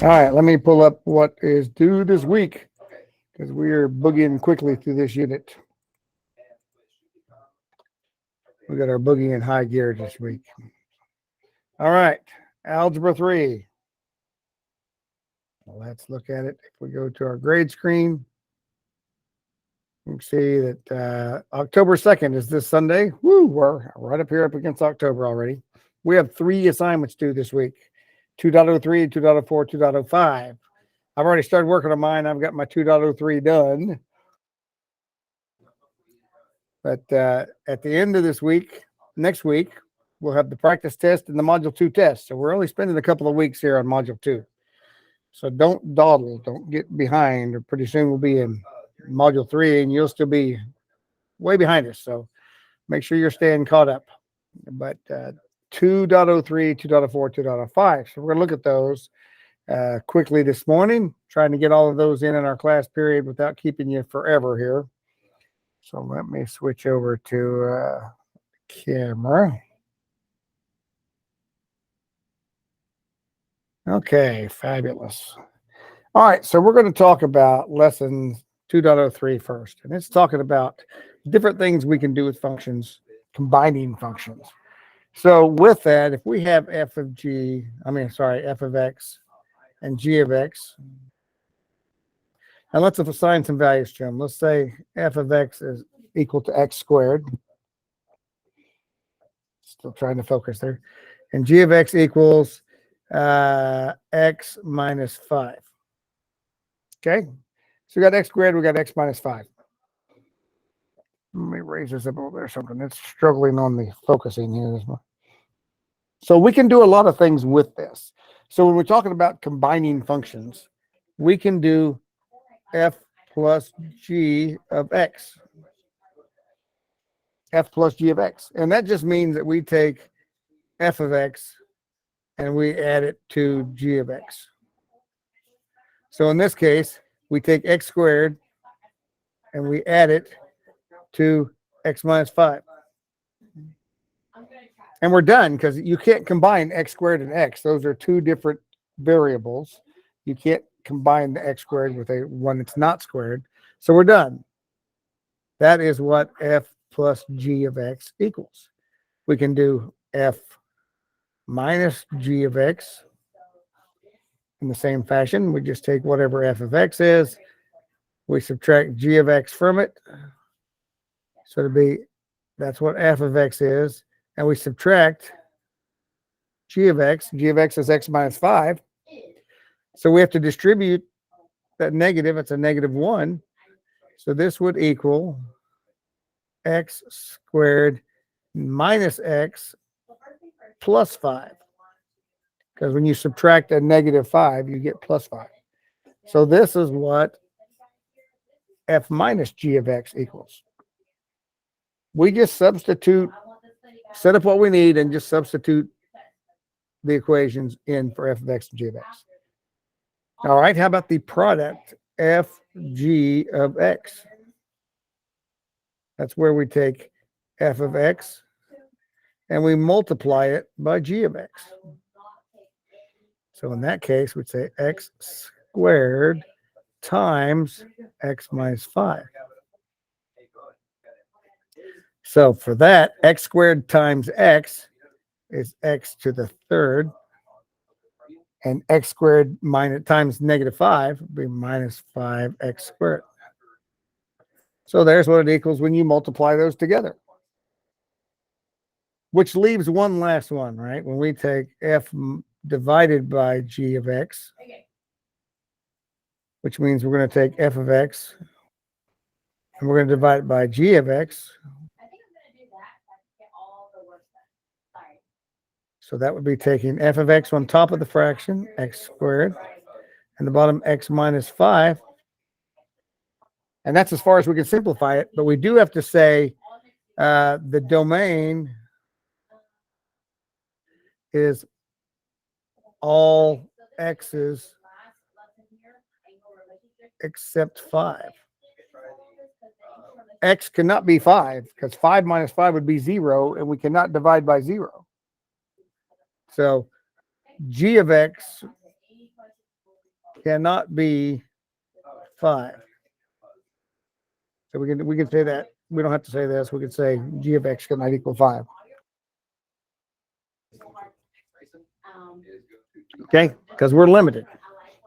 All right, let me pull up what is due this week because we are boogieing quickly through this unit. We got our boogie in high gear this week. All right, Algebra 3. Let's look at it. If we go to our grade screen, you can see that October 2nd is this Sunday. Woo, we're right up here up against October already. We have 3 assignments due this week, 2.03, 2.04, 2.05. I've already started working on mine. I've got my 2.03 done. But at the end of this week, next week, we'll have the practice test and the Module 2 test. So we're only spending a couple of weeks here on Module 2. So don't dawdle. Don't get behind. Or pretty soon we'll be in Module 3 and you'll still be way behind us. So make sure you're staying caught up. But 2.03, 2.04, 2.05. So we're going to look at those quickly this morning, trying to get all of those in our class period without keeping you forever here. So let me switch over to camera. Okay, fabulous. All right, so we're going to talk about lesson 2.03 first. And it's talking about different things we can do with functions, combining functions. So with that, if we have f of x and g of x, and let's assign some values to them. Let's say f of x is equal to x squared. Still trying to focus there. And g of x equals x minus 5. Okay? So we got x squared, we got x minus 5. Let me raise this up over there or something. It's struggling on the focusing here. So we can do a lot of things with this. So when we're talking about combining functions, we can do f plus g of x. F plus g of x. And that just means that we take f of x and we add it to g of x. So in this case, we take x squared and we add it to x minus 5. And we're done because you can't combine x squared and x. Those are 2 different variables. You can't combine the x squared with one that's not squared. So we're done. That is what f plus g of x equals. We can do f minus g of x in the same fashion. We just take whatever f of x is, we subtract g of x from it. So that's what f of x is, and we subtract g of x. G of x is x minus 5. So we have to distribute that negative. It's a negative 1. So this would equal x squared minus x plus 5. Because when you subtract a negative 5, you get plus 5. So this is what f minus g of x equals. We just substitute, set up what we need, and just substitute the equations in for f of x and g of x. All right, how about the product f g of x? That's where we take f of x and we multiply it by g of x. So in that case, we'd say x squared times x minus 5. So for that, x squared times x is x to the 3rd. And x squared minus times negative 5 would be minus 5x squared. So there's what it equals when you multiply those together. Which leaves one last one, right? When we take f divided by g of x, which means we're going to take f of x and we're going to divide it by g of x. So that would be taking f of x on top of the fraction, x squared, and the bottom x minus 5. And that's as far as we can simplify it. But we do have to say the domain is all x's except 5. X cannot be 5 because 5 minus 5 would be 0, and we cannot divide by 0. So g of x cannot be 5. So we can say that. We don't have to say this. We could say g of x cannot equal 5. Okay, because we're limited.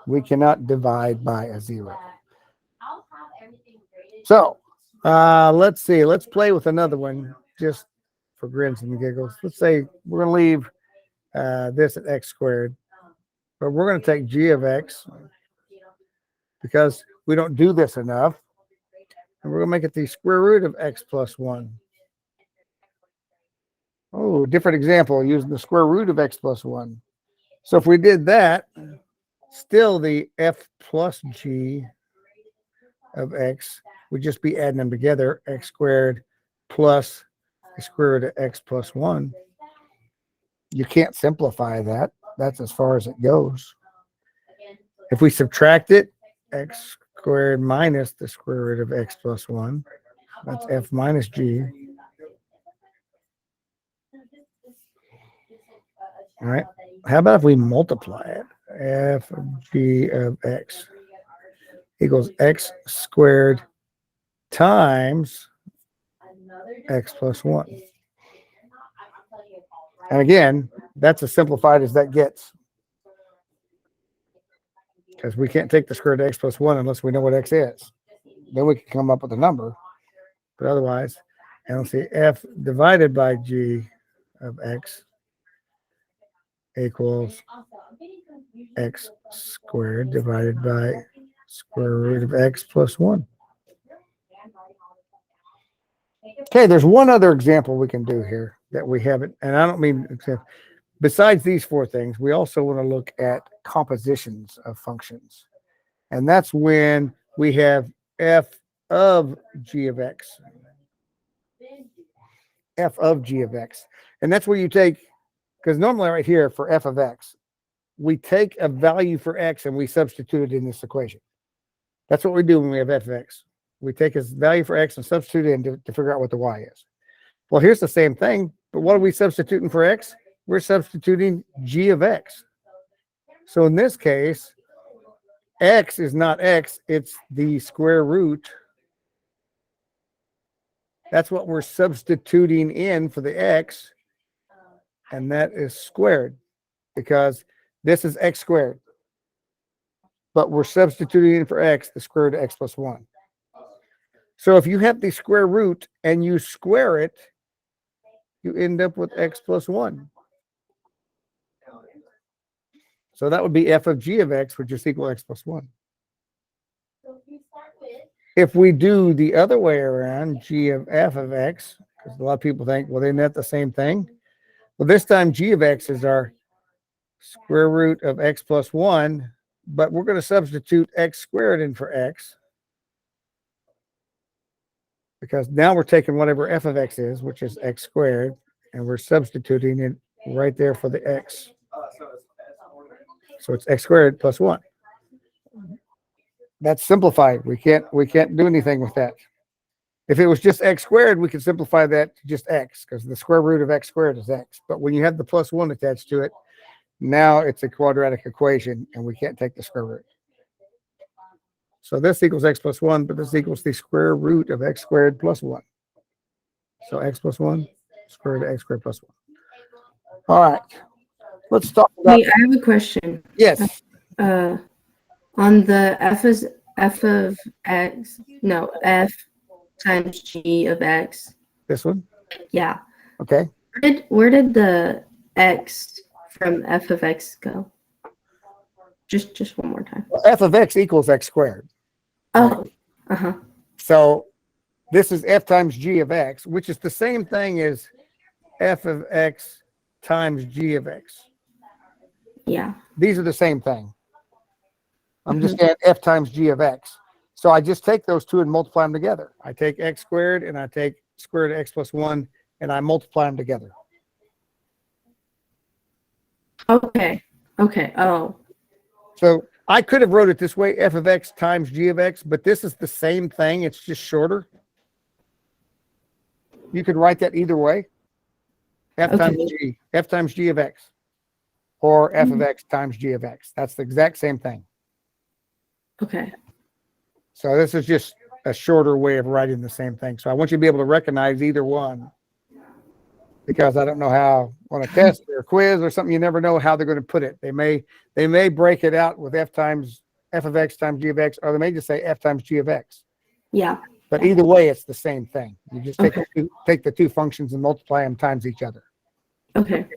We cannot divide by a 0. So let's see. Let's play with another one just for grins and giggles. Let's say we're going to leave this at x squared, but we're going to take g of x because we don't do this enough. And we're going to make it the square root of x plus 1. Oh, different example using the square root of x plus 1. So if we did that, still the f plus g of x would just be adding them together, x squared plus the square root of x plus 1. You can't simplify that. That's as far as it goes. If we subtract it, x squared minus the square root of x plus 1, that's f minus g. All right. How about if we multiply it? F of g of x equals x squared times x plus 1. And again, that's as simplified as that gets. Because we can't take the square root of x plus 1 unless we know what x is. Then we can come up with a number. But otherwise, and let's see, f divided by g of x equals x squared divided by square root of x plus 1. Okay, there's one other example we can do here that we haven't, and I don't mean, besides these 4 things, we also want to look at compositions of functions. And that's when we have f of g of x. F of g of x. And that's where you take, because normally right here for f of x, we take a value for x and we substitute it in this equation. That's what we do when we have f of x. We take a value for x and substitute it in to figure out what the y is. Well, here's the same thing, but what are we substituting for x? We're substituting g of x. So in this case, x is not x, it's the square root. That's what we're substituting in for the x, and that is squared because this is x squared. But we're substituting in for x the square root of x plus 1. So if you have the square root and you square it, you end up with x plus 1. So that would be f of g of x, which is equal to x plus 1. If we do the other way around, g of f of x, because a lot of people think, well, isn't that the same thing? Well, this time g of x is our square root of x plus 1, but we're going to substitute x squared in for x. Because now we're taking whatever f of x is, which is x squared, and we're substituting it right there for the x. So it's x squared plus 1. That's simplified. We can't do anything with that. If it was just x squared, we could simplify that to just x, because the square root of x squared is x. But when you have the plus 1 attached to it, now it's a quadratic equation, and we can't take the square root. So this equals x plus 1, but this equals the square root of x squared plus 1. So x plus 1, square root of x squared plus 1. All right. Let's talk about... Hey, I have a question. Yes. On the f of x, no, f times g of x. This one? Yeah. Okay. Where did the x from f of x go? Just one more time. F of x equals x squared. Oh, uh-huh. So this is f times g of x, which is the same thing as f of x times g of x. Yeah. These are the same thing. I'm just getting f times g of x. So I just take those two and multiply them together. I take x squared and I take square root of x plus 1 and I multiply them together. Okay. Okay. Oh. So I could have wrote it this way, f of x times g of x, but this is the same thing. It's just shorter. You could write that either way. F times g of x, or f of x times g of x. That's the exact same thing. Okay. So this is just a shorter way of writing the same thing. So I want you to be able to recognize either one, because I don't know how on a test or a quiz or something, you never know how they're going to put it. They may break it out with f of x times g of x, or they may just say f times g of x. Yeah. But either way, it's the same thing. You just take, Okay. take the two functions and multiply them times each other. Okay.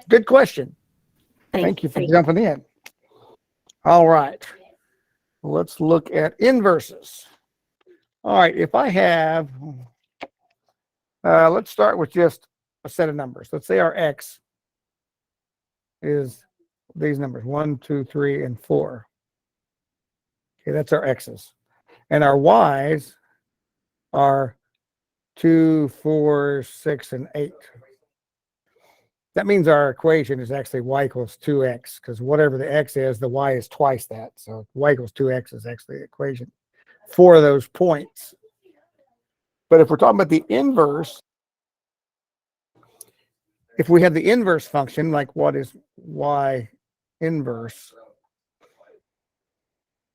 Good question. Thank you for jumping in. All right. Let's look at inverses. All right. If I have, let's start with just a set of numbers. Let's say our x is these numbers, 1, 2, 3, and 4. Okay, that's our x's. And our y's are 2, 4, 6, and 8. That means our equation is actually y equals 2x, because whatever the x is, the y is twice that. So y equals 2x is actually the equation for those points. But if we're talking about the inverse, if we have the inverse function, like what is y inverse,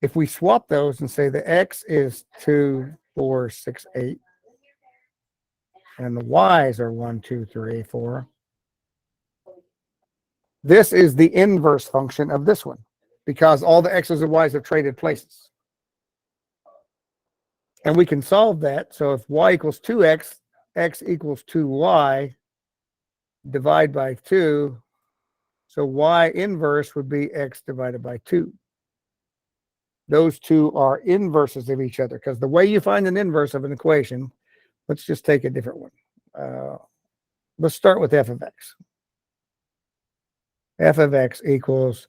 if we swap those and say the x is 2, 4, 6, 8, and the y's are 1, 2, 3, 4, this is the inverse function of this one, because all the x's and y's have traded places. And we can solve that. So if y equals 2x, x equals 2y, divide by 2. So y inverse would be x divided by 2. Those two are inverses of each other, because the way you find an inverse of an equation, let's just take a different one. Let's start with f of x. F of x equals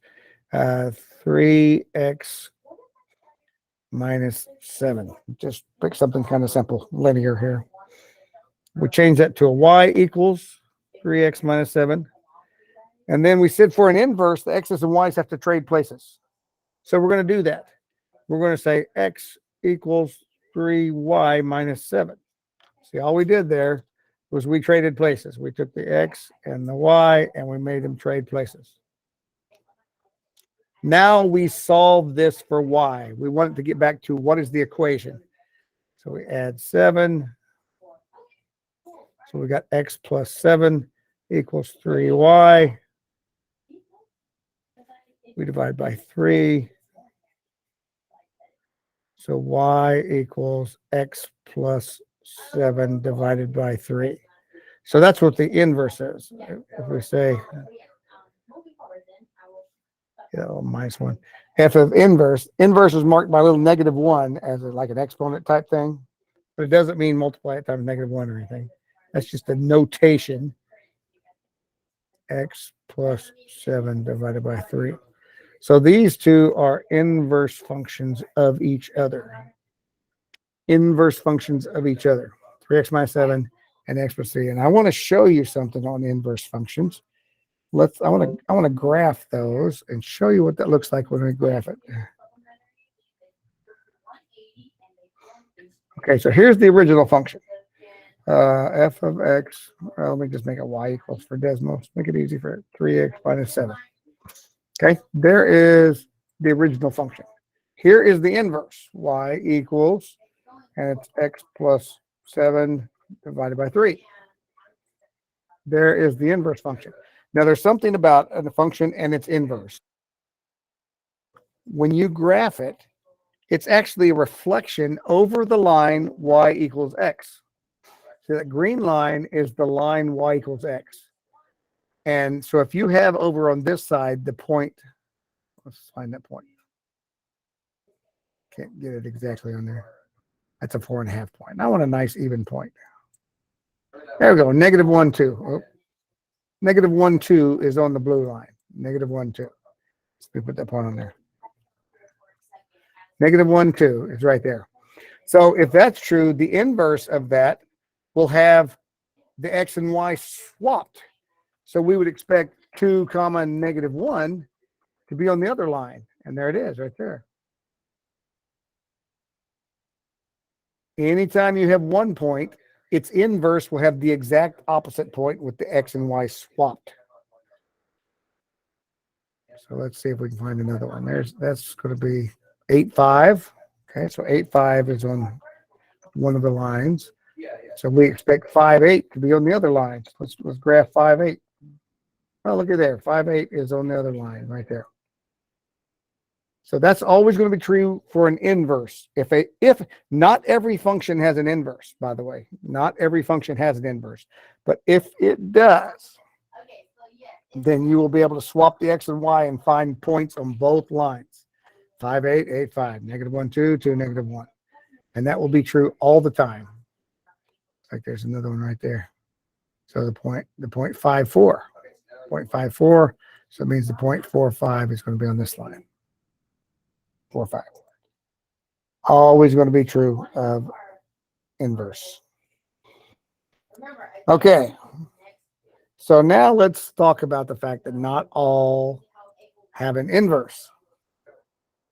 3x minus 7. Just pick something kind of simple, linear here. We change that to a y equals 3x minus 7. And then we said for an inverse, the x's and y's have to trade places. So we're going to do that. We're going to say x equals 3y minus 7. See, all we did there was we traded places. We took the x and the y and we made them trade places. Now we solve this for y. We want it to get back to what is the equation. So we add 7. So we got x plus 7 equals 3y. We divide by 3. So y equals x plus 7 divided by 3. So that's what the inverse is. If we say, minus 1. F of inverse is marked by a little -1 as like an exponent type thing. But it doesn't mean multiply it times -1 or anything. That's just a notation. X plus 7 divided by 3. So these two are inverse functions of each other. Inverse functions of each other. 3x minus 7 and x plus 3. And I want to show you something on inverse functions. I want to graph those and show you what that looks like when we graph it. Okay, so here's the original function. F of x, let me just make it y equals for Desmos. Make it easy for it. 3x minus 7. Okay, there is the original function. Here is the inverse. Y equals, and it's x plus 7 divided by 3. There is the inverse function. Now, there's something about the function and its inverse. When you graph it, it's actually a reflection over the line y equals x. So that green line is the line y equals x. And so if you have over on this side the point, let's find that point. Can't get it exactly on there. That's a 4.5 point. I want a nice even point. There we go. -1, 2. Oh. -1, 2 is on the blue line. -1, 2. Let me put that point on there. -1, 2 is right there. So if that's true, the inverse of that will have the x and y swapped. So we would expect 2, -1 to be on the other line. And there it is right there. Anytime you have one point, its inverse will have the exact opposite point with the x and y swapped. So let's see if we can find another one. That's going to be 8, 5. Okay, so 8, 5 is on one of the lines. So we expect 5, 8 to be on the other line. Let's graph 5, 8. Oh, look at there. 5, 8 is on the other line right there. So that's always going to be true for an inverse. If not every function has an inverse, by the way, not every function has an inverse, but if it does, then you will be able to swap the x and y and find points on both lines. 5, 8, 8, 5, -1, 2, 2, -1. And that will be true all the time. Like there's another one right there. So the point 5, 4. 0.54. So it means the 0.45 is going to be on this line. 4, 5. Always going to be true of inverse. Okay. So now let's talk about the fact that not all have an inverse.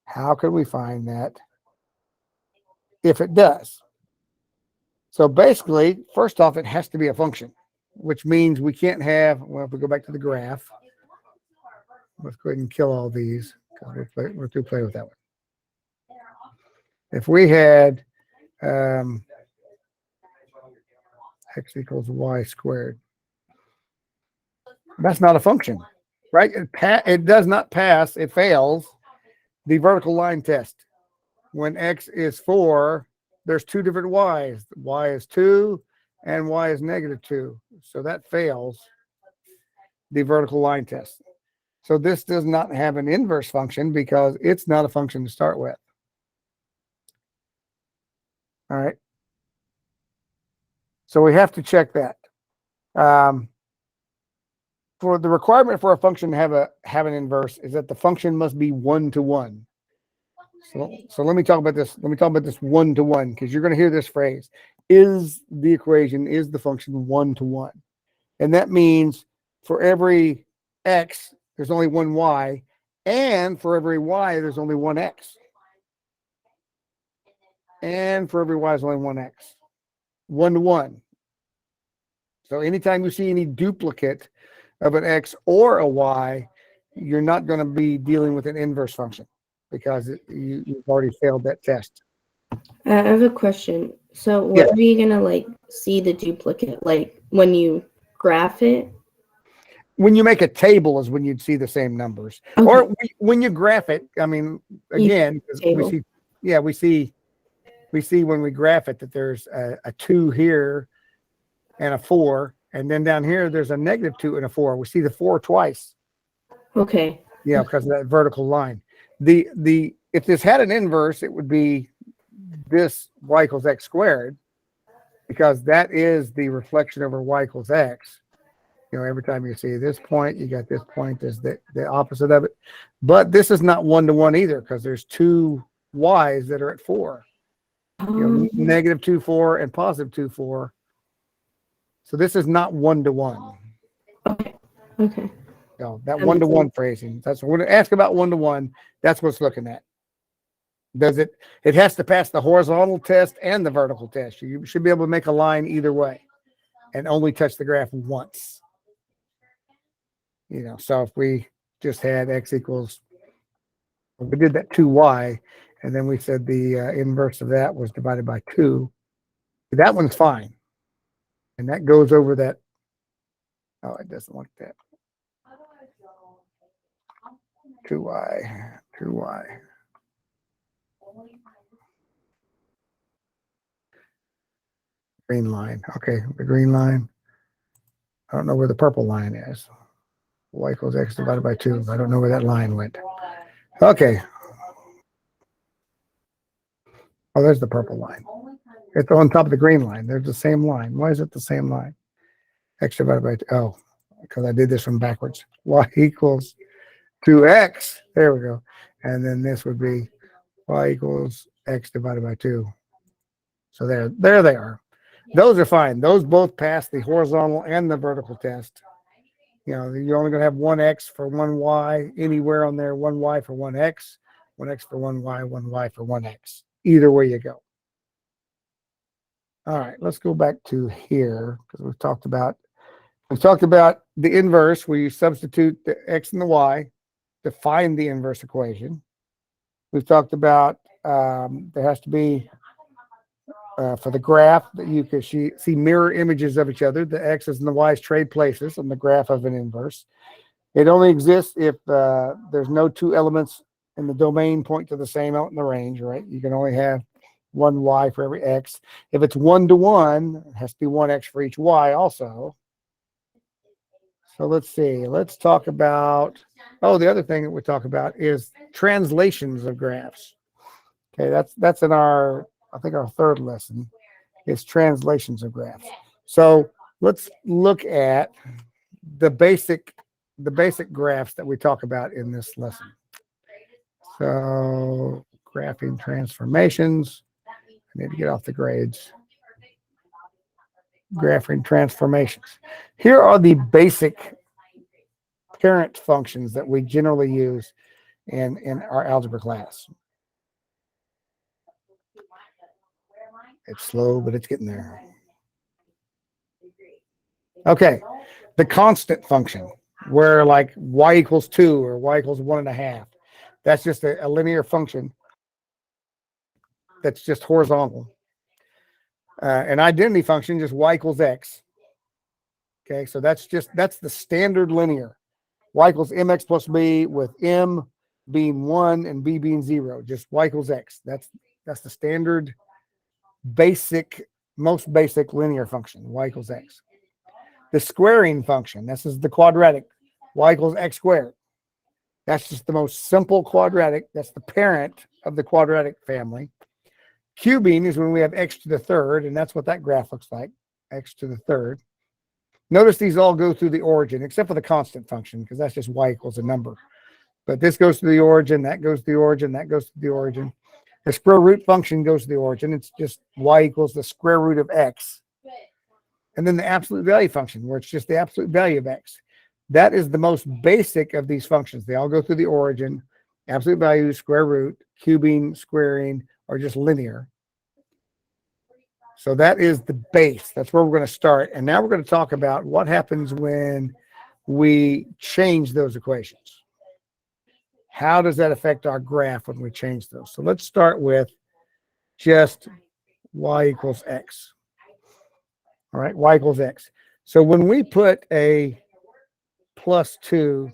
How can we find that if it does? So basically, first off, it has to be a function, which means we can't have, well, if we go back to the graph, let's go ahead and kill all these because we're through playing with that one. If we had x equals y squared, that's not a function, right? It does not pass, it fails the vertical line test. When x is 4, there's two different y's. Y is 2 and y is -2. So that fails the vertical line test. So this does not have an inverse function because it's not a function to start with. All right. So we have to check that. For the requirement for a function to have an inverse is that the function must be 1-to-1. So let me talk about this. Let me talk about this 1-to-1 because you're going to hear this phrase: is the function 1-to-1? And that means for every x, there's only one y, and for every y, there's only one x. And for every y, there's only one x. 1-to-1. So anytime you see any duplicate of an x or a y, you're not going to be dealing with an inverse function because you've already failed that test. I have a question. So where are you gonna like see the duplicate? Like when you graph it? When you make a table is when you'd see the same numbers. Okay. Or when you graph it, I mean, again, we see when we graph it that there's a 2 here and a 4, and then down here there's a -2 and a 4. We see the 4 twice. Okay. Yeah, because of that vertical line. If this had an inverse, it would be this y equals x squared, because that is the reflection over y equals x. You know, every time you see this point, you got this point as the opposite of it. But this is not 1-to-1 either because there's two y's that are at 4. You know, -2, 4 and +2, 4. So this is not 1-to-1. Okay. So that 1-to-1 phrasing. That's what we're going to ask about 1-to-1. That's what's looking at. Does it has to pass the horizontal test and the vertical test. You should be able to make a line either way and only touch the graph once. You know, so if we just had x equals, we did that 2y, and then we said the inverse of that was divided by 2. That one's fine. And that goes over that. Oh, it doesn't like that. 2y. Green line. Okay, the green line. I don't know where the purple line is. Y equals x divided by 2. I don't know where that line went. Okay. Oh, there's the purple line. It's on top of the green line. There's the same line. Why is it the same line? X divided by 2. Oh, because I did this one backwards. Y equals 2x. There we go. And then this would be y equals x divided by 2. So there they are. Those are fine. Those both pass the horizontal and the vertical test. You know, you're only going to have one x for one y anywhere on there, one y for one x for one y for one x. Either way you go. All right, let's go back to here because we've talked about the inverse where you substitute the x and the y. define the inverse equation. We've talked about there has to be, for the graph, that you can see mirror images of each other. The x's and the y's trade places on the graph of an inverse. It only exists if there's no two elements in the domain point to the same out in the range, right? You can only have one y for every x. If it's 1-to-1, it has to be one x for each y also. So let's see. Let's talk about, the other thing that we talk about is translations of graphs. Okay, that's in our, I think, our third lesson is translations of graphs. So let's look at the basic graphs that we talk about in this lesson. So graphing transformations. I need to get off the grades. Graphing transformations. Here are the basic parent functions that we generally use in our algebra class. It's slow, but it's getting there. Okay, the constant function, where like y equals 2 or y equals 1.5. That's just a linear function that's just horizontal. An identity function, just y equals x. Okay, so that's the standard linear. Y equals mx plus b with m being 1 and b being 0. Just y equals x. That's the standard most basic linear function, y equals x. The squaring function, this is the quadratic, y equals x squared. That's just the most simple quadratic. That's the parent of the quadratic family. Cubing is when we have x to the third, and that's what that graph looks like, x to the third. Notice these all go through the origin, except for the constant function, because that's just y equals a number. But this goes to the origin, that goes to the origin, that goes to the origin. The square root function goes to the origin. It's just y equals the square root of x. And then the absolute value function, where it's just the absolute value of x. That is the most basic of these functions. They all go through the origin. Absolute value, square root, cubing, squaring, or just linear. So that is the base. That's where we're going to start. And now we're going to talk about what happens when we change those equations. How does that affect our graph when we change those? So let's start with just y equals x. All right, y equals x. So when we put a plus 2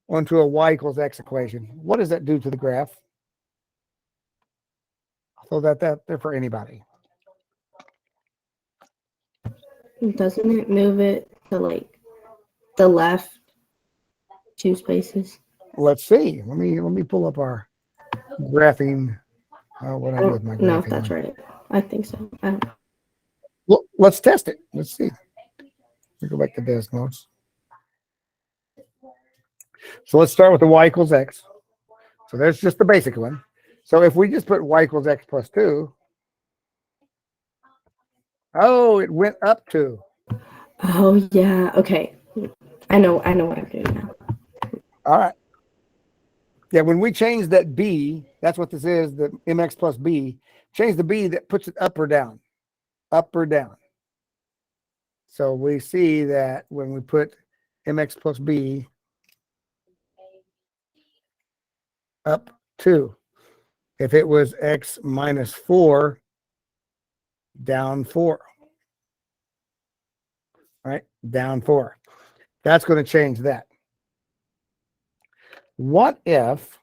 onto a y equals x equation, what does that do to the graph? I'll throw that there for anybody. Doesn't it move it to like the left 2 spaces? Let's see. Let me pull up our graphing. What I do with my graphing? No, if that's right. I think so. I don't know. Well, let's test it. Let's see. We go back to Desmos. So let's start with the y equals x. So there's just the basic one. So if we just put y equals x plus 2, it went up 2. Oh yeah. Okay. I know what I'm doing now. All right. Yeah, when we change that b, that's what this is, the mx plus b. Change the b, that puts it up or down. Up or down. So we see that when we put mx plus b up 2. If it was x minus 4, down 4. Right? Down 4. That's going to change that. What if,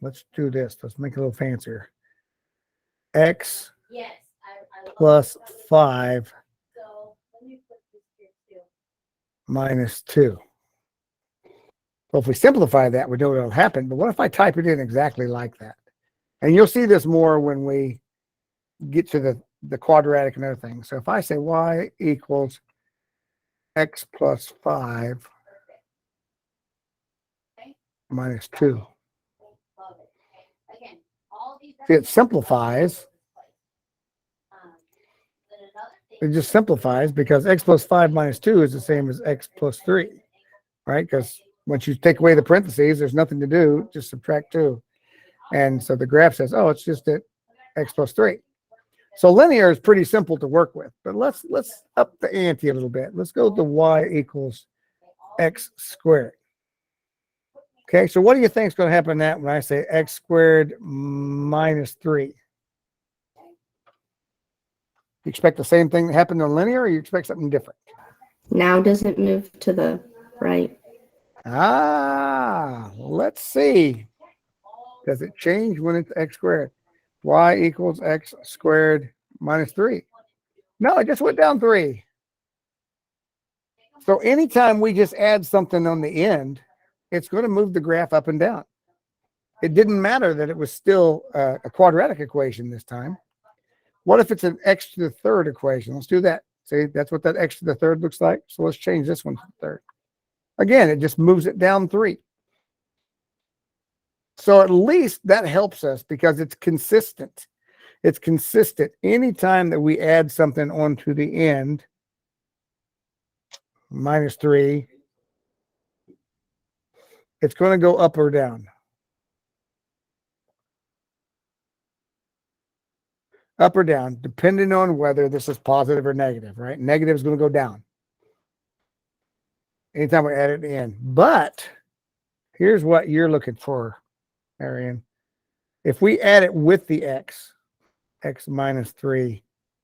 let's do this. Let's make it a little fancier. X plus 5 minus 2. Well, if we simplify that, we know what'll happen. But what if I type it in exactly like that? And you'll see this more when we get to the quadratic and other things. So if I say y equals x plus 5 minus 2. See, it simplifies. It just simplifies because x plus 5 minus 2 is the same as x plus 3, right? Because once you take away the parentheses, there's nothing to do, just subtract 2. And so the graph says, it's just at x plus 3. So linear is pretty simple to work with, but let's up the ante a little bit. Let's go to y equals x squared. Okay, so what do you think is going to happen that when I say x squared minus 3? You expect the same thing to happen in linear, or you expect something different? Now does it move to the right? Let's see. Does it change when it's x squared? Y equals x squared minus 3. No, it just went down 3. So anytime we just add something on the end, it's going to move the graph up and down. It didn't matter that it was still a quadratic equation this time. What if it's an x to the third equation? Let's do that. See, that's what that x to the third looks like. So let's change this one to the third. Again, it just moves it down 3. So at least that helps us because it's consistent. It's consistent. Anytime that we add something onto the end, minus 3, it's going to go up or down. Up or down, depending on whether this is positive or negative, right? Negative is going to go down anytime we add it in. But here's what you're looking for, Marion. If we add it with the x minus 3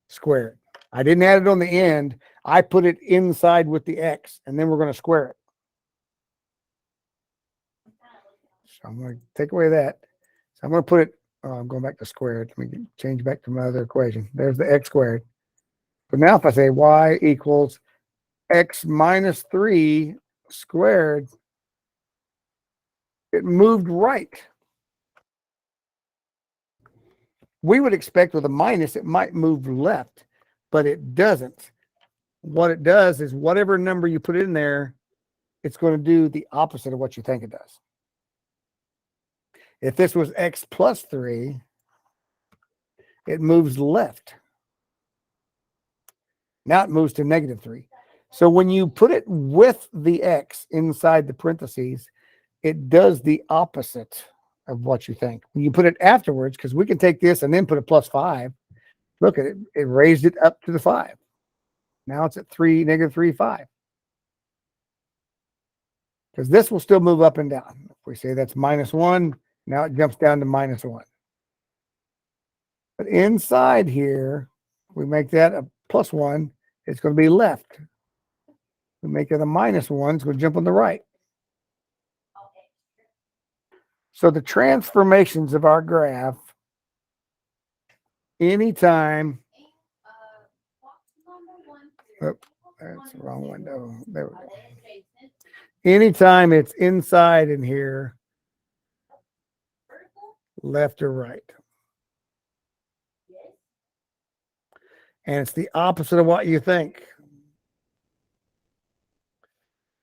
squared. I didn't add it on the end. I put it inside with the x, and then we're going to square it. So I'm going to take away that. So I'm going to put it, I'm going back to squared. Let me change back to my other equation. There's the x squared. But now if I say y equals x minus 3 squared, it moved right. We would expect with a minus, it might move left, but it doesn't. What it does is whatever number you put in there, it's going to do the opposite of what you think it does. If this was x plus 3, it moves left. Now it moves to negative 3. So when you put it with the x inside the parentheses, it does the opposite of what you think. When you put it afterwards, because we can take this and then put a plus 5. Look at it. It raised it up to the 5. Now it's at 3, negative 3, 5. Because this will still move up and down. If we say that's minus 1, now it jumps down to minus 1. But inside here, we make that a plus 1. It's going to be left. We make it a minus 1. It's going to jump on the right. So the transformations of our graph, anytime, oh, that's the wrong window. There we go. Anytime it's inside in here, left or right. And it's the opposite of what you think.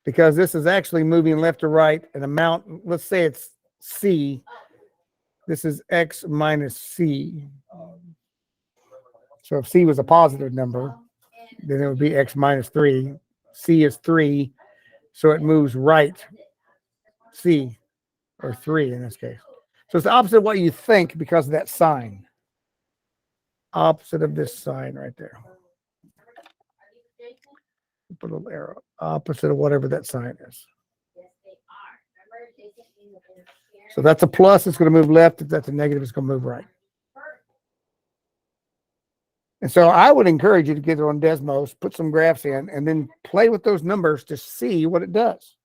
Because this is actually moving left or right an amount, let's say it's C. This is x minus C. So if C was a positive number, then it would be x minus 3. C is 3, so it moves right C, or 3 in this case. So it's the opposite of what you think because of that sign. Opposite of this sign right there. Put a little arrow. Opposite of whatever that sign is. So that's a plus, it's going to move left. If that's a negative, it's going to move right. And so I would encourage you to get on Desmos, put some graphs in, and then play with those numbers to see what it does.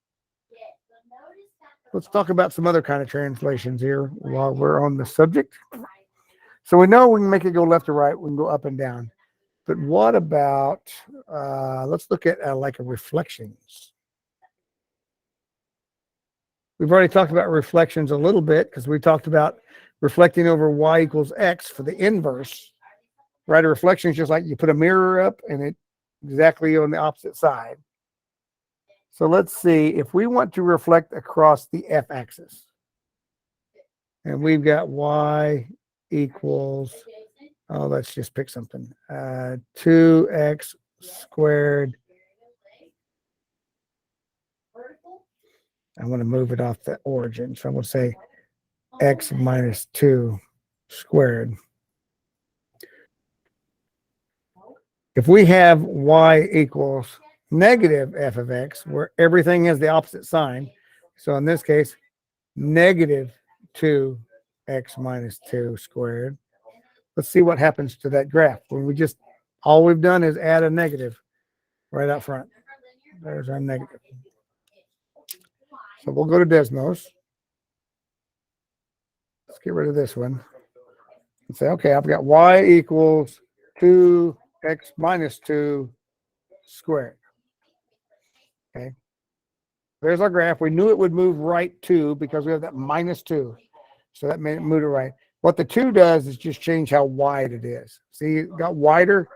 Let's talk about some other kind of translations here while we're on the subject. So we know we can make it go left or right. We can go up and down. But what about, let's look at like a reflections. We've already talked about reflections a little bit because we talked about reflecting over y equals x for the inverse. Right, a reflection is just like you put a mirror up and it exactly on the opposite side. So let's see if we want to reflect across the f-axis. And we've got y equals, oh, let's just pick something. 2x squared. I want to move it off the origin. So I'm going to say x minus 2 squared. If we have y equals negative f of x, where everything has the opposite sign, so in this case, negative 2x minus 2 squared. Let's see what happens to that graph when we just, all we've done is add a negative right out front. There's our negative. So we'll go to Desmos. Let's get rid of this one and say, okay, I've got y equals 2x minus 2 squared. Okay. There's our graph. We knew it would move right 2 because we have that minus 2. So that made it move it right. What the 2 does is just change how wide it is. See, it got wider.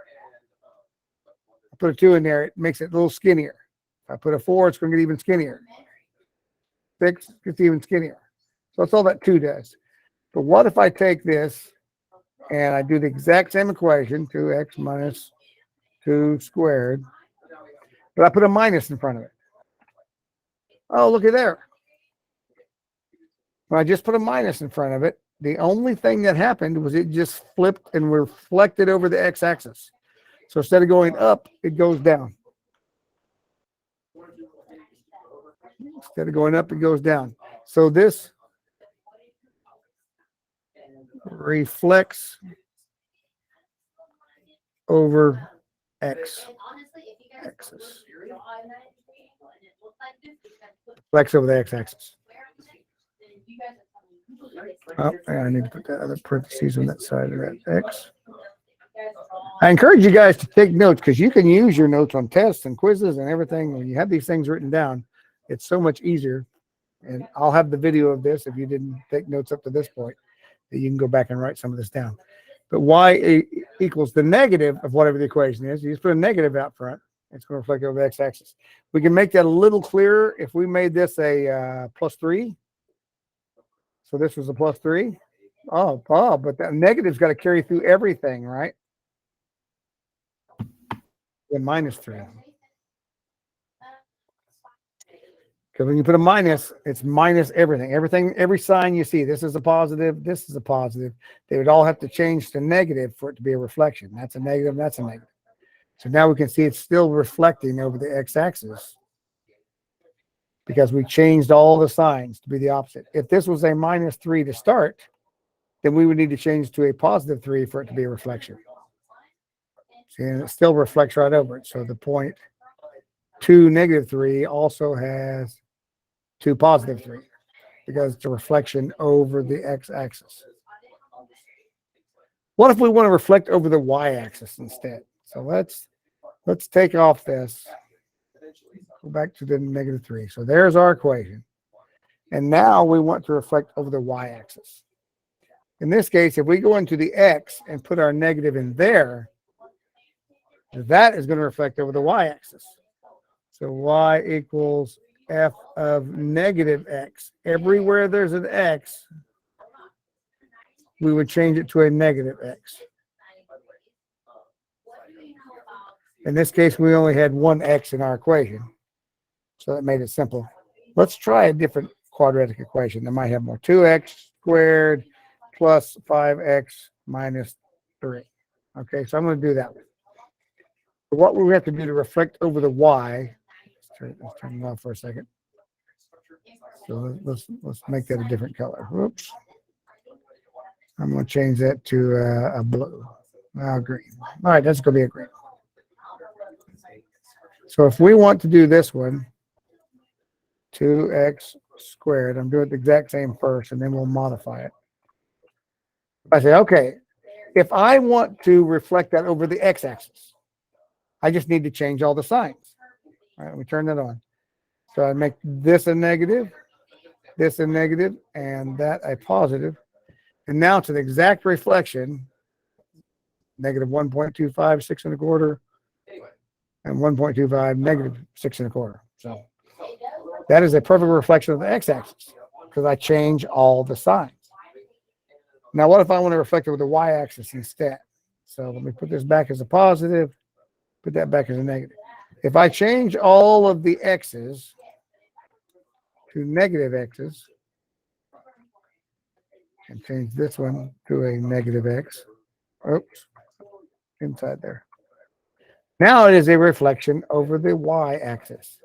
I put a 2 in there. It makes it a little skinnier. If I put a 4, it's going to get even skinnier. 6 gets even skinnier. So that's all that 2 does. But what if I take this and I do the exact same equation, 2x minus 2 squared, but I put a minus in front of it? Oh, look at there. When I just put a minus in front of it, the only thing that happened was it just flipped and reflected over the x-axis. So instead of going up, it goes down. Instead of going up, it goes down. So this reflects over x-axis. Reflects over the x-axis. Oh, I need to put that other parentheses on that side of that x. I encourage you guys to take notes because you can use your notes on tests and quizzes and everything. When you have these things written down, it's so much easier. And I'll have the video of this if you didn't take notes up to this point, that you can go back and write some of this down. But y equals the negative of whatever the equation is. You just put a negative out front. It's going to reflect over the x-axis. We can make that a little clearer if we made this a plus 3. So this was a plus 3. Oh, but that negative's got to carry through everything, right? And minus 3. Because when you put a minus, it's minus everything. Every sign you see, this is a positive, this is a positive. They would all have to change to negative for it to be a reflection. That's a negative, that's a negative. So now we can see it's still reflecting over the x-axis because we changed all the signs to be the opposite. If this was a minus 3 to start, then we would need to change to a positive 3 for it to be a reflection. See, and it still reflects right over it. So the point 2, negative 3 also has 2, positive 3 because it's a reflection over the x-axis. What if we want to reflect over the y-axis instead? So let's take off this. Go back to the negative 3. So there's our equation. And now we want to reflect over the y-axis. In this case, if we go into the x and put our negative in there, that is going to reflect over the y-axis. So y equals f of negative x. Everywhere there's an x, we would change it to a negative x. In this case, we only had one x in our equation. So that made it simple. Let's try a different quadratic equation. That might have more. 2x squared plus 5x minus 3. Okay, so I'm going to do that one. So what we have to do to reflect over the y, let's turn it off for a second. So let's make that a different color. Whoops. I'm going to change that to a blue. Green. All right, that's going to be a green. So if we want to do this one, 2x squared, I'm doing the exact same first, and then we'll modify it. I say, okay, if I want to reflect that over the x-axis, I just need to change all the signs. All right, let me turn that on. So I make this a negative, and that a positive. And now it's an exact reflection, negative 1.25, 6 1/4, and 1.25, negative 6 1/4. So that is a perfect reflection of the x-axis because I change all the signs. Now, what if I want to reflect it with the y-axis instead? So let me put this back as a positive, put that back as a negative. If I change all of the x's to negative x's, and change this one to a negative x, oops, inside there. Now it is a reflection over the y-axis.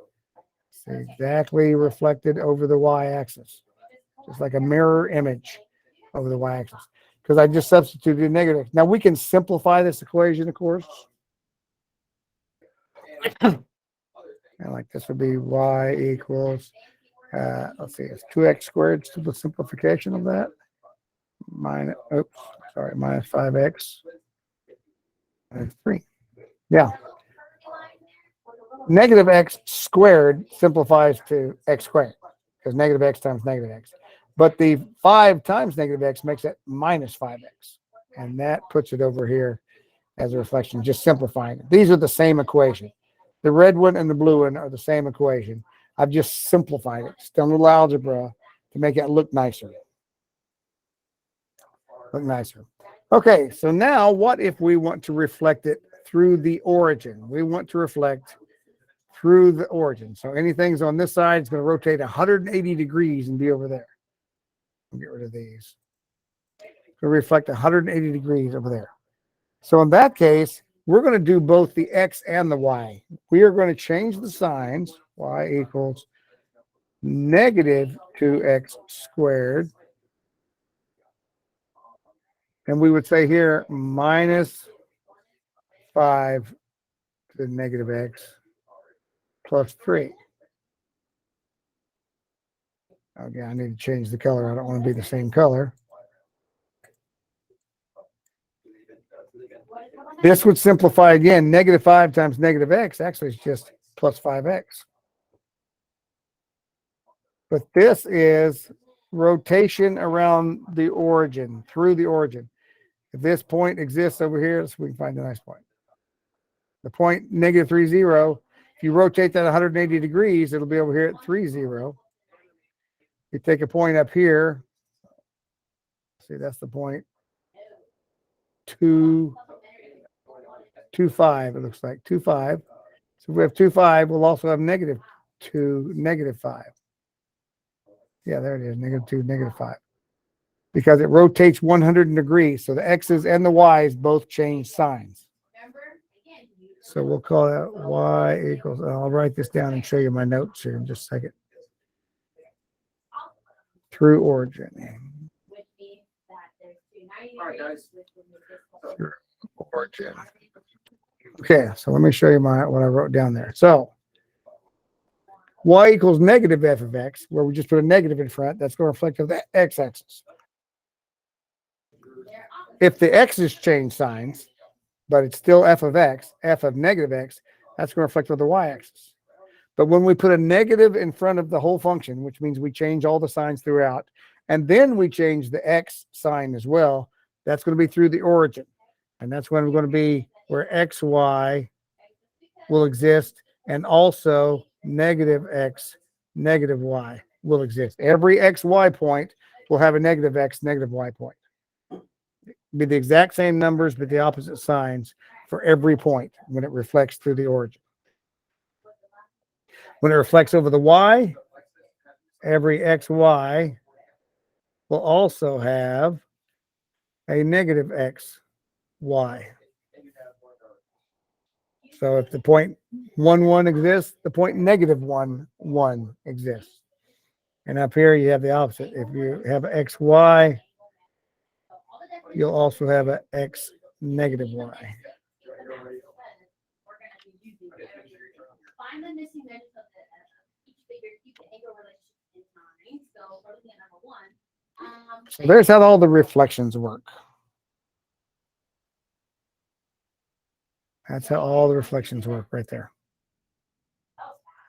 It's exactly reflected over the y-axis. just like a mirror image over the y-axis, because I just substituted negative x. Now we can simplify this equation, of course. And like this would be y equals, let's see, it's 2x squared to the simplification of that. Minus 5x and 3. Yeah. Negative x squared simplifies to x squared because negative x times negative x. But the 5 times negative x makes it minus 5x. And that puts it over here as a reflection, just simplifying it. These are the same equation. The red one and the blue one are the same equation. I've just simplified it. Just done a little algebra to make it look nicer. Okay, so now what if we want to reflect it through the origin? We want to reflect through the origin. So anything's on this side is going to rotate 180 degrees and be over there. I'll get rid of these. To reflect 180 degrees over there. So in that case, we're going to do both the x and the y. We are going to change the signs. Y equals negative 2x squared. And we would say here minus 5 to the negative x plus 3. Okay, I need to change the color. I don't want to be the same color. This would simplify again. Negative 5 times negative x actually is just plus 5x. But this is rotation around the origin, through the origin. If this point exists over here, so we can find the nice point. The point negative 3, 0. If you rotate that 180 degrees, it'll be over here at 3, 0. You take a point up here. See, that's the point. 2, 5. It looks like 2, 5. So if we have 2, 5, we'll also have negative 2, negative 5. Yeah, there it is. Negative 2, negative 5. Because it rotates 100 degrees. So the x's and the y's both change signs. So we'll call that y equals, I'll write this down and show you my notes here in just a second. Through origin. Through origin. Okay, so let me show you what I wrote down there. So y equals negative f of x, where we just put a negative in front, that's going to reflect on the x-axis. If the x's change signs, but it's still f of x, f of negative x, that's going to reflect on the y-axis. But when we put a negative in front of the whole function, which means we change all the signs throughout, and then we change the x sign as well, that's going to be through the origin. And that's when we're going to be where xy will exist, and also negative x, negative y will exist. Every xy point will have a negative x, negative y point. Be the exact same numbers, but the opposite signs for every point when it reflects through the origin. When it reflects over the y, every xy will also have a negative x, y. So if the point 1, 1 exists, the point negative 1, 1 exists. And up here you have the opposite. If you have x, y, you'll also have an x, negative y. So there's how all the reflections work. That's how all the reflections work right there.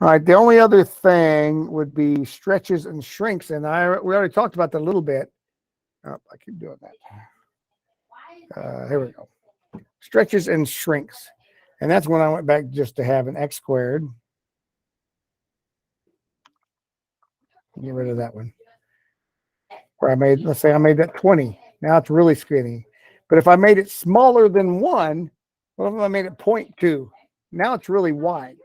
All right, the only other thing would be stretches and shrinks, and we already talked about that a little bit. Oh, I keep doing that. Here we go. Stretches and shrinks. And that's when I went back just to have an x squared. Get rid of that one. Where I made, let's say I made that 20. Now it's really skinny. But if I made it smaller than 1, what if I made it 0.2? Now it's really wide.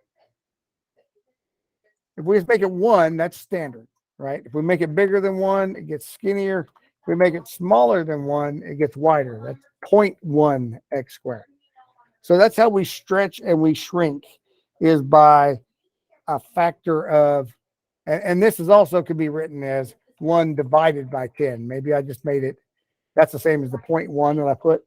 If we just make it 1, that's standard, right? If we make it bigger than 1, it gets skinnier. If we make it smaller than 1, it gets wider. That's 0.1 x squared. So that's how we stretch and we shrink, is by a factor of, and this is also could be written as 1 divided by 10. Maybe I just made it, that's the same as the 0.1 that I put.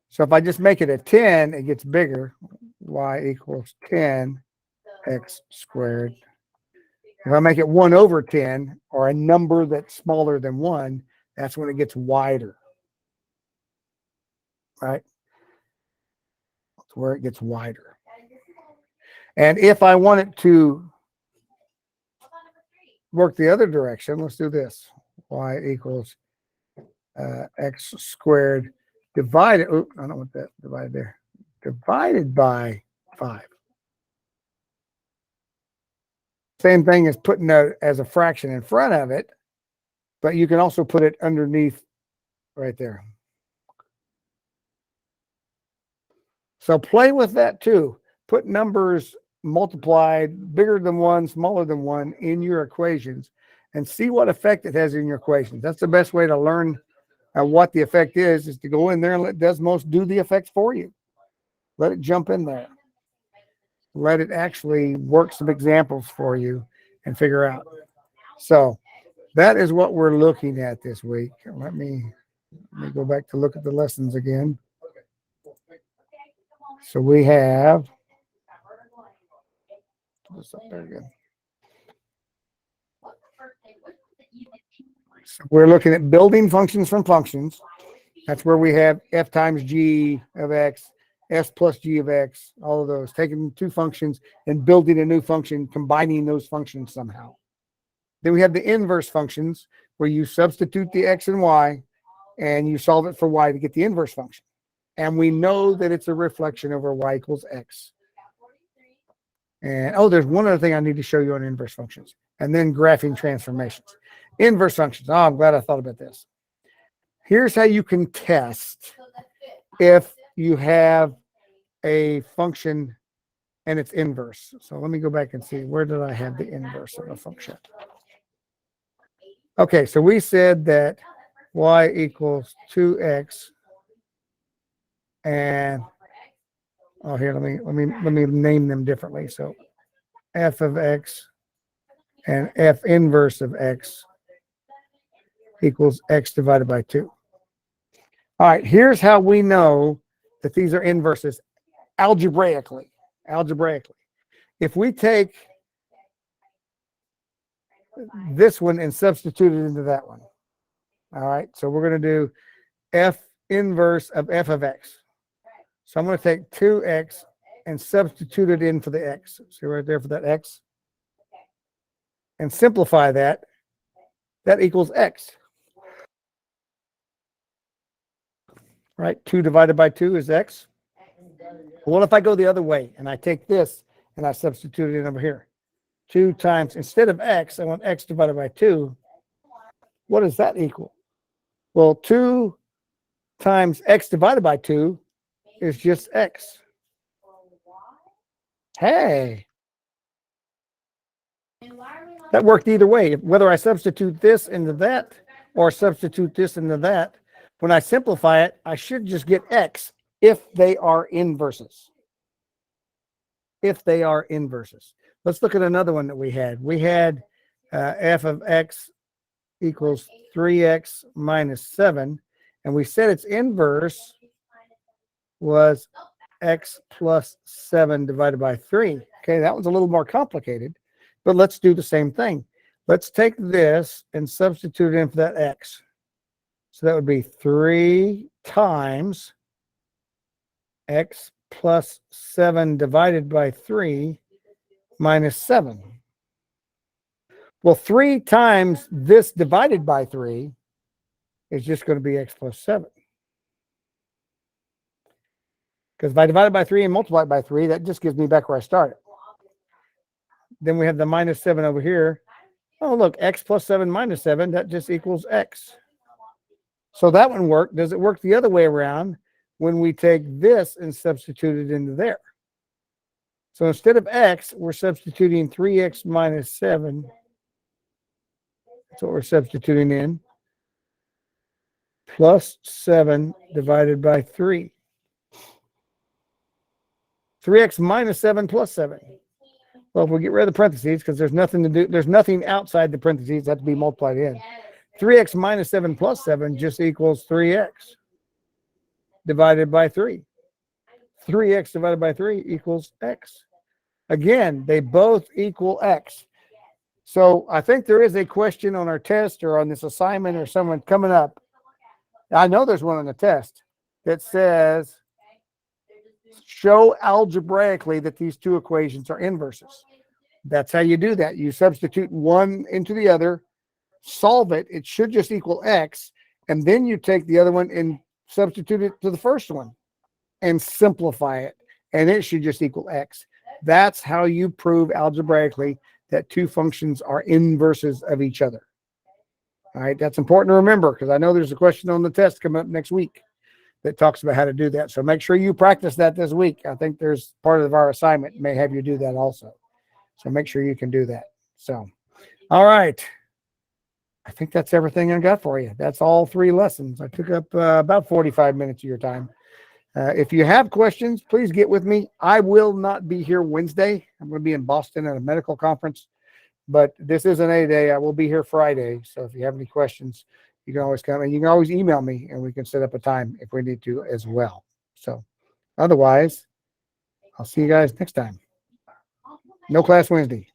So if I just make it a 10, it gets bigger. Y equals 10 x squared. If I make it 1 over 10, or a number that's smaller than 1, that's when it gets wider. Right? That's where it gets wider. And if I want it to work the other direction, let's do this. Y equals x squared divided, oh, I don't want that divided there, divided by 5. Same thing as putting it as a fraction in front of it, but you can also put it underneath right there. So play with that too. Put numbers multiplied bigger than 1, smaller than 1 in your equations and see what effect it has in your equations. That's the best way to learn what the effect is to go in there and let Desmos do the effects for you. Let it jump in there. Let it actually work some examples for you and figure out. So that is what we're looking at this week. Let me go back to look at the lessons again. So we have, what's up there again? So we're looking at building functions from functions. That's where we have f times g of x, s plus g of x, all of those, taking 2 functions and building a new function, combining those functions somehow. Then we have the inverse functions, where you substitute the x and y, and you solve it for y to get the inverse function. And we know that it's a reflection over y equals x. And, oh, there's one other thing I need to show you on inverse functions, and then graphing transformations. Inverse functions. Oh, I'm glad I thought about this. Here's how you can test if you have a function and it's inverse. So let me go back and see, where did I have the inverse of a function? Okay, so we said that y equals 2x, and oh, here, let me name them differently. So f of x and f inverse of x equals x divided by 2. All right, here's how we know that these are inverses algebraically. If we take this one and substitute it into that one. All right, so we're going to do f inverse of f of x. So I'm going to take 2x and substitute it in for the x. See right there for that x? And simplify that. That equals x. Right? 2 divided by 2 is x. Well, what if I go the other way and I take this and I substitute it in over here? 2 times, instead of x, I want x divided by 2. What does that equal? Well, 2 times x divided by 2 is just x. Hey. That worked either way. Whether I substitute this into that or substitute this into that, when I simplify it, I should just get x if they are inverses. If they are inverses. Let's look at another one that we had. We had f of x equals 3x minus 7, and we said its inverse was x plus 7 divided by 3. Okay, that was a little more complicated, but let's do the same thing. Let's take this and substitute it in for that x. So that would be 3 times x plus 7 divided by 3 minus 7. Well, 3 times this divided by 3 is just going to be x plus 7. Because if I divide it by 3 and multiply it by 3, that just gives me back where I started. Then we have the minus 7 over here. Oh, look, x plus 7 minus 7, that just equals x. So that one worked. Does it work the other way around when we take this and substitute it into there? So instead of x, we're substituting 3x minus 7. That's what we're substituting in. Plus 7 divided by 3. 3x minus 7 plus 7. Well, if we get rid of the parentheses, because there's nothing to do, there's nothing outside the parentheses that have to be multiplied in. 3x minus 7 plus 7 just equals 3x divided by 3. 3x divided by 3 equals x. Again, they both equal x. So I think there is a question on our test or on this assignment or someone coming up. I know there's one on the test that says, show algebraically that these two equations are inverses. That's how you do that. You substitute one into the other, solve it. It should just equal x. And then you take the other one and substitute it to the first one and simplify it. And it should just equal x. That's how you prove algebraically that two functions are inverses of each other. All right, that's important to remember because I know there's a question on the test coming up next week that talks about how to do that. So make sure you practice that this week. I think there's part of our assignment may have you do that also. So make sure you can do that. So, all right. I think that's everything I got for you. That's all 3 lessons. I took up about 45 minutes of your time. If you have questions, please get with me. I will not be here Wednesday. I'm going to be in Boston at a medical conference, but this is an A-Day. I will be here Friday. So if you have any questions, you can always come and you can always email me and we can set up a time if we need to as well. So otherwise, I'll see you guys next time. No class Wednesday.